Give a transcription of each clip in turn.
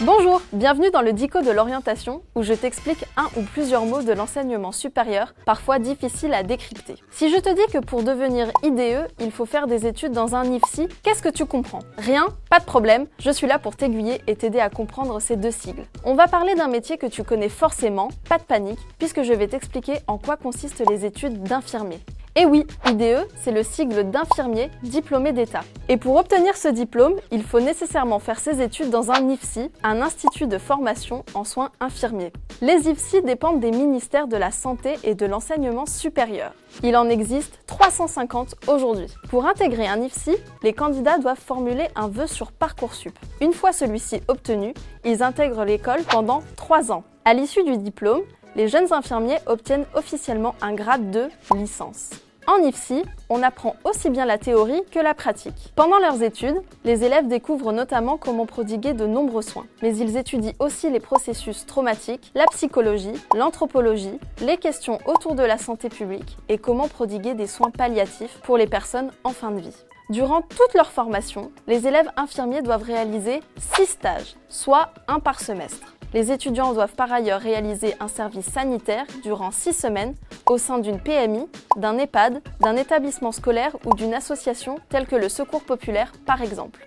Bonjour, bienvenue dans le Dico de l'orientation où je t'explique un ou plusieurs mots de l'enseignement supérieur, parfois difficiles à décrypter. Si je te dis que pour devenir IDE, il faut faire des études dans un IFSI, qu'est-ce que tu comprends? Rien? Pas de problème, je suis là pour t'aiguiller et t'aider à comprendre ces deux sigles. On va parler d'un métier que tu connais forcément, pas de panique, puisque je vais t'expliquer en quoi consistent les études d'infirmier. Et oui, IDE, c'est le sigle d'infirmier diplômé d'État. Et pour obtenir ce diplôme, il faut nécessairement faire ses études dans un IFSI, un institut de formation en soins infirmiers. Les IFSI dépendent des ministères de la Santé et de l'Enseignement supérieur. Il en existe 350 aujourd'hui. Pour intégrer un IFSI, les candidats doivent formuler un vœu sur Parcoursup. Une fois celui-ci obtenu, ils intègrent l'école pendant 3 ans. À l'issue du diplôme, les jeunes infirmiers obtiennent officiellement un grade de licence. En IFSI, on apprend aussi bien la théorie que la pratique. Pendant leurs études, les élèves découvrent notamment comment prodiguer de nombreux soins. Mais ils étudient aussi les processus traumatiques, la psychologie, l'anthropologie, les questions autour de la santé publique et comment prodiguer des soins palliatifs pour les personnes en fin de vie. Durant toute leur formation, les élèves infirmiers doivent réaliser 6 stages, soit 1 par semestre. Les étudiants doivent par ailleurs réaliser un service sanitaire durant 6 semaines au sein d'une PMI, d'un EHPAD, d'un établissement scolaire ou d'une association telle que le Secours populaire par exemple.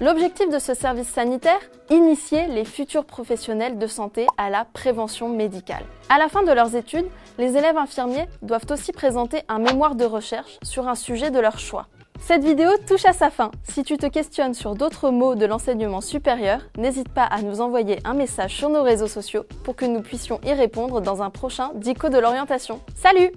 L'objectif de ce service sanitaire? Initier les futurs professionnels de santé à la prévention médicale. À la fin de leurs études, les élèves infirmiers doivent aussi présenter un mémoire de recherche sur un sujet de leur choix. Cette vidéo touche à sa fin. Si tu te questionnes sur d'autres mots de l'enseignement supérieur, n'hésite pas à nous envoyer un message sur nos réseaux sociaux pour que nous puissions y répondre dans un prochain Dico de l'orientation. Salut!